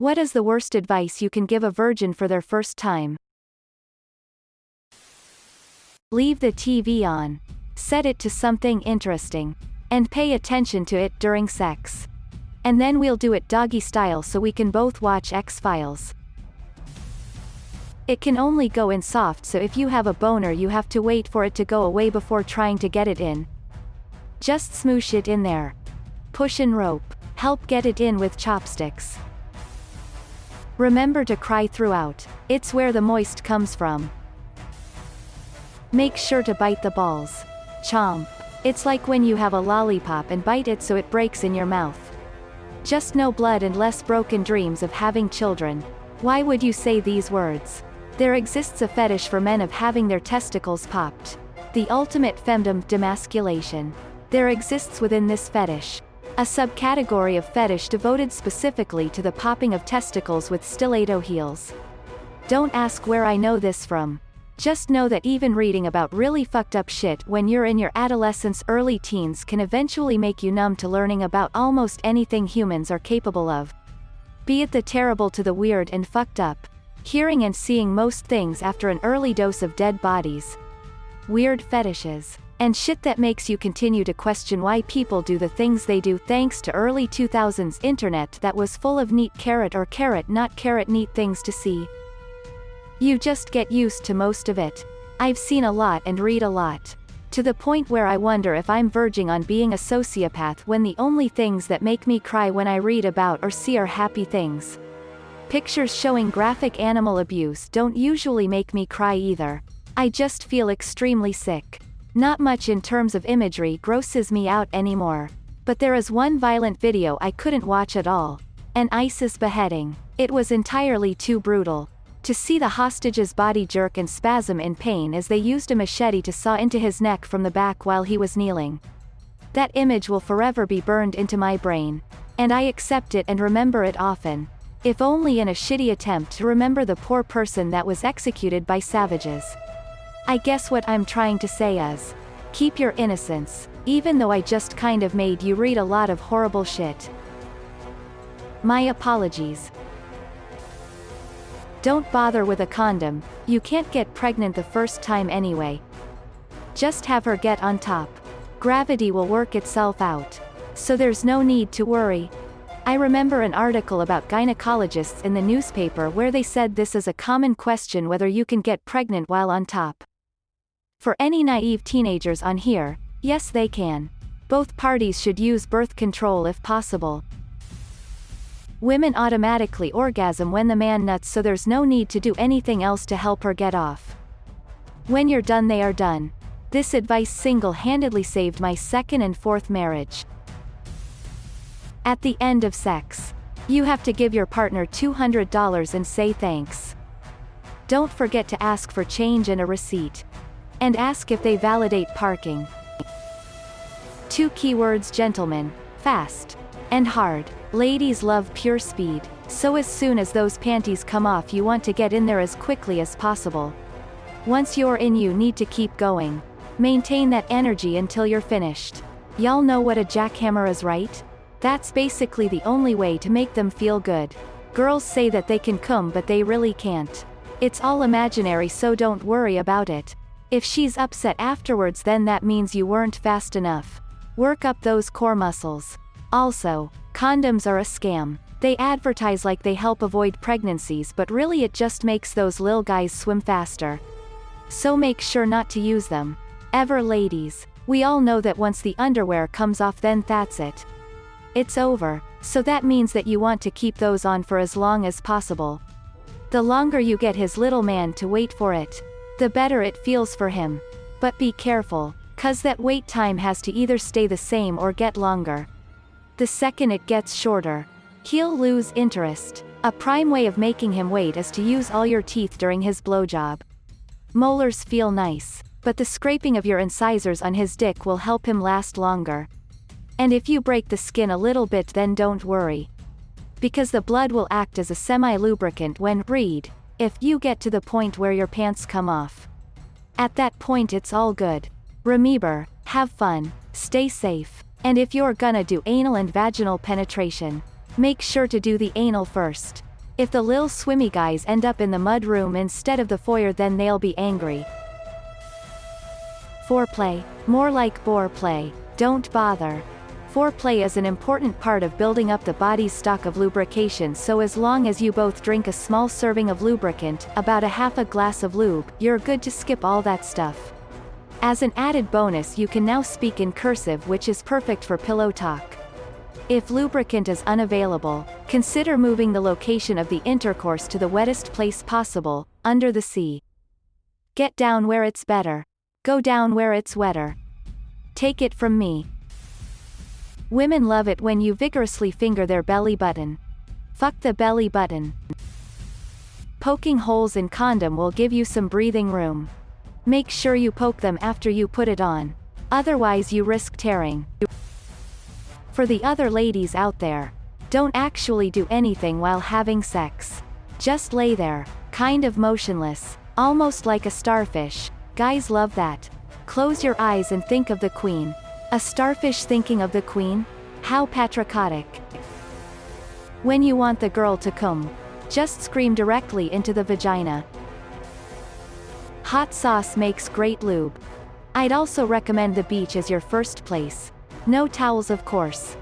What is the worst advice you can give a virgin for their first time? Leave the TV on. Set it to something interesting. And pay attention to it during sex. And then we'll do it doggy style so we can both watch X-Files. It can only go in soft, so if you have a boner you have to wait for it to go away before trying to get it in. Just smoosh it in there. Push and rope. Help get it in with chopsticks. Remember to cry throughout. It's where the moist comes from. Make sure to bite the balls. Chomp. It's like when you have a lollipop and bite it so it breaks in your mouth. Just no blood and less broken dreams of having children. Why would you say these words? There exists a fetish for men of having their testicles popped. The ultimate femdom demasculation. There exists within this fetish a subcategory of fetish devoted specifically to the popping of testicles with stiletto heels. Don't ask where I know this from. Just know that even reading about really fucked up shit when you're in your adolescence, early teens can eventually make you numb to learning about almost anything humans are capable of. Be it the terrible to the weird and fucked up. Hearing and seeing most things after an early dose of dead bodies. Weird fetishes. And shit that makes you continue to question why people do the things they do, thanks to early 2000s internet that was full of neat carrot or carrot not carrot neat things to see. You just get used to most of it. I've seen a lot and read a lot. To the point where I wonder if I'm verging on being a sociopath when the only things that make me cry when I read about or see are happy things. Pictures showing graphic animal abuse don't usually make me cry either. I just feel extremely sick. Not much in terms of imagery grosses me out anymore. But there is one violent video I couldn't watch at all. An ISIS beheading. It was entirely too brutal. To see the hostage's body jerk and spasm in pain as they used a machete to saw into his neck from the back while he was kneeling. That image will forever be burned into my brain. And I accept it and remember it often. If only in a shitty attempt to remember the poor person that was executed by savages. I guess what I'm trying to say is, keep your innocence, even though I just kind of made you read a lot of horrible shit. My apologies. Don't bother with a condom, you can't get pregnant the first time anyway. Just have her get on top. Gravity will work itself out. So there's no need to worry. I remember an article about gynecologists in the newspaper where they said this is a common question whether you can get pregnant while on top. For any naive teenagers on here, yes they can. Both parties should use birth control if possible. Women automatically orgasm when the man nuts, so there's no need to do anything else to help her get off. When you're done they are done. This advice single-handedly saved my second and fourth marriage. At the end of sex, you have to give your partner $200 and say thanks. Don't forget to ask for change and a receipt. And ask if they validate parking. 2 keywords: gentlemen, fast, and hard. Ladies love pure speed, so as soon as those panties come off you want to get in there as quickly as possible. Once you're in you need to keep going. Maintain that energy until you're finished. Y'all know what a jackhammer is, right? That's basically the only way to make them feel good. Girls say that they can come but they really can't. It's all imaginary, so don't worry about it. If she's upset afterwards then that means you weren't fast enough. Work up those core muscles. Also, condoms are a scam. They advertise like they help avoid pregnancies but really it just makes those lil guys swim faster. So make sure not to use them. Ever ladies. We all know that once the underwear comes off then that's it. It's over, so that means that you want to keep those on for as long as possible. The longer you get his little man to wait for it, the better it feels for him. But be careful, cause that wait time has to either stay the same or get longer. The second it gets shorter, he'll lose interest. A prime way of making him wait is to use all your teeth during his blowjob. Molars feel nice, but the scraping of your incisors on his dick will help him last longer. And if you break the skin a little bit then don't worry. Because the blood will act as a semi-lubricant when, if you get to the point where your pants come off. At that point it's all good. Remember, have fun, stay safe, and if you're gonna do anal and vaginal penetration, make sure to do the anal first. If the lil swimmy guys end up in the mud room instead of the foyer, then they'll be angry. Foreplay. More like bore play. Don't bother. Foreplay is an important part of building up the body's stock of lubrication, so as long as you both drink a small serving of lubricant, about a half a glass of lube, you're good to skip all that stuff. As an added bonus, you can now speak in cursive, which is perfect for pillow talk. If lubricant is unavailable, consider moving the location of the intercourse to the wettest place possible, under the sea. Get down where it's better. Go down where it's wetter. Take it from me. Women love it when you vigorously finger their belly button. Fuck the belly button. Poking holes in condom will give you some breathing room. Make sure you poke them after you put it on. Otherwise you risk tearing. For the other ladies out there, don't actually do anything while having sex. Just lay there, kind of motionless, almost like a starfish. Guys love that. Close your eyes and think of the queen. A starfish thinking of the queen? How patriotic. When you want the girl to come, just scream directly into the vagina. Hot sauce makes great lube. I'd also recommend the beach as your first place. No towels, of course.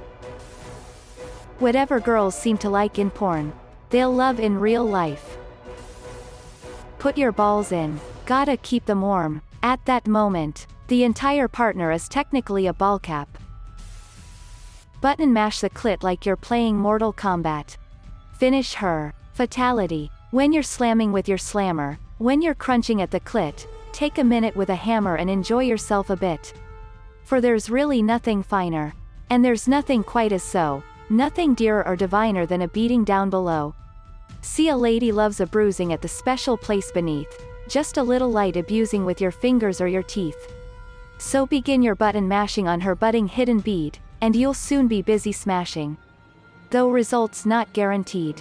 Whatever girls seem to like in porn, they'll love in real life. Put your balls in. Gotta keep them warm. At that moment, the entire partner is technically a ball cap. Button mash the clit like you're playing Mortal Kombat. Finish her. Fatality. When you're slamming with your slammer, when you're crunching at the clit, take a minute with a hammer and enjoy yourself a bit. For there's really nothing finer. And there's nothing quite as so, nothing dearer or diviner than a beating down below. See, a lady loves a bruising at the special place beneath, just a little light abusing with your fingers or your teeth. So begin your button mashing on her budding hidden bead, and you'll soon be busy smashing. Though results not guaranteed.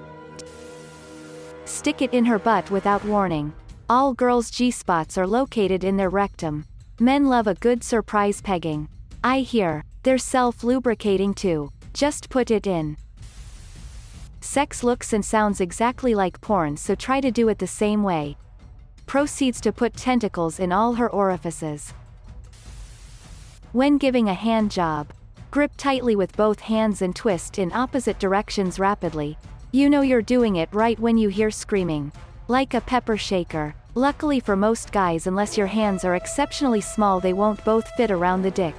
Stick it in her butt without warning. All girls' G-spots are located in their rectum. Men love a good surprise pegging. I hear, they're self-lubricating too. Just put it in. Sex looks and sounds exactly like porn, so try to do it the same way. Proceeds to put tentacles in all her orifices. When giving a hand job, grip tightly with both hands and twist in opposite directions rapidly. You know you're doing it right when you hear screaming. Like a pepper shaker. Luckily for most guys, unless your hands are exceptionally small, they won't both fit around the dick.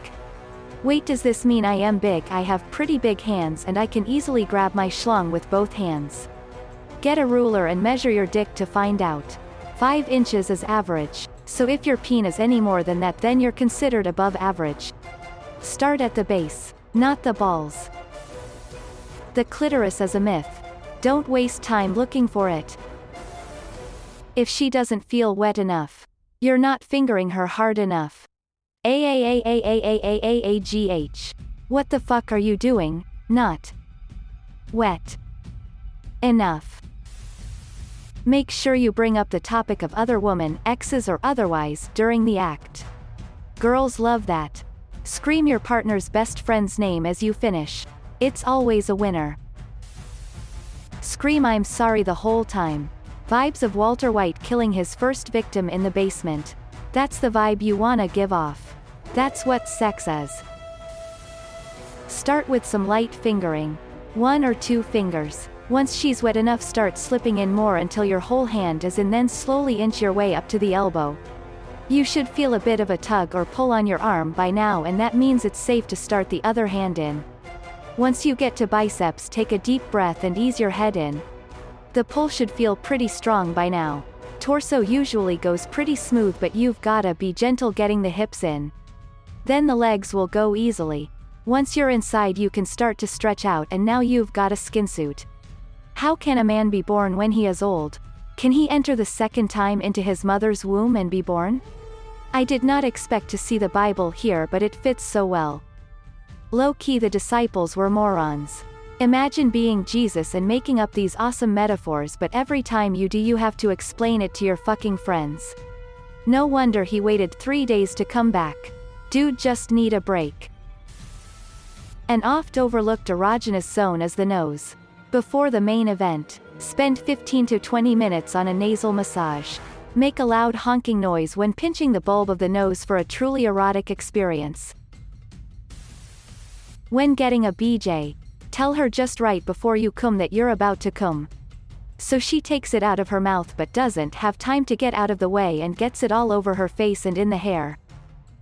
Wait, does this mean I am big? I have pretty big hands and I can easily grab my schlong with both hands. Get a ruler and measure your dick to find out. 5 inches is average, so if your peen is any more than that, then you're considered above average. Start at the base, not the balls. The clitoris is a myth. Don't waste time looking for it. If she doesn't feel wet enough, you're not fingering her hard enough. AAAAAAAAGH. What the fuck are you doing? Not wet enough. Make sure you bring up the topic of other woman, exes or otherwise, during the act. Girls love that. Scream your partner's best friend's name as you finish. It's always a winner. Scream "I'm sorry" the whole time. Vibes of Walter White killing his first victim in the basement. That's the vibe you wanna give off. That's what sex is. Start with some light fingering. 1 or 2 fingers. Once she's wet enough, start slipping in more until your whole hand is in, then slowly inch your way up to the elbow. You should feel a bit of a tug or pull on your arm by now, and that means it's safe to start the other hand in. Once you get to biceps, take a deep breath and ease your head in. The pull should feel pretty strong by now. Torso usually goes pretty smooth, but you've gotta be gentle getting the hips in. Then the legs will go easily. Once you're inside, you can start to stretch out, and now you've got a skin suit. How can a man be born when he is old? Can he enter the second time into his mother's womb and be born? I did not expect to see the Bible here, but it fits so well. Low-key, the disciples were morons. Imagine being Jesus and making up these awesome metaphors, but every time you do, you have to explain it to your fucking friends. No wonder he waited 3 days to come back. Dude just need a break. An oft overlooked erogenous zone is the nose. Before the main event, Spend 15 to 20 minutes on a nasal massage. Make a loud honking noise when pinching the bulb of the nose for a truly erotic experience. When getting a BJ, tell her just right before you come that you're about to come. So she takes it out of her mouth but doesn't have time to get out of the way and gets it all over her face and in the hair.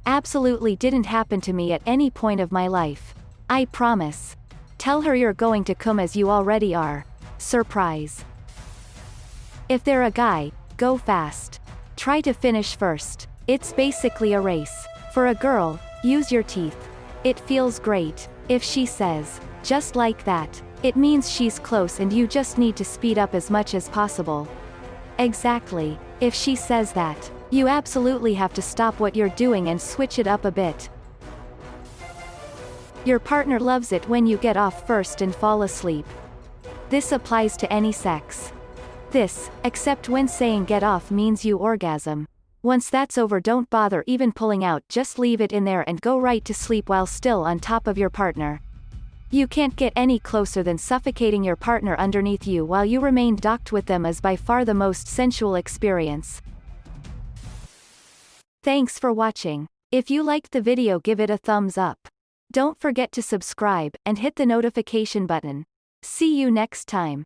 Absolutely didn't happen to me at any point of my life. I promise. Tell her you're going to come as you already are. Surprise. If they're a guy, go fast. Try to finish first. It's basically a race. For a girl, use your teeth. It feels great. If she says, just like that, it means she's close and you just need to speed up as much as possible. Exactly. If she says that, you absolutely have to stop what you're doing and switch it up a bit. Your partner loves it when you get off first and fall asleep. This applies to any sex. This, except when saying get off means you orgasm. Once that's over, don't bother even pulling out, just leave it in there and go right to sleep while still on top of your partner. You can't get any closer than suffocating your partner underneath you while you remain docked with them is by far the most sensual experience. Thanks for watching. If you liked the video, give it a thumbs up. Don't forget to subscribe and hit the notification button. See you next time.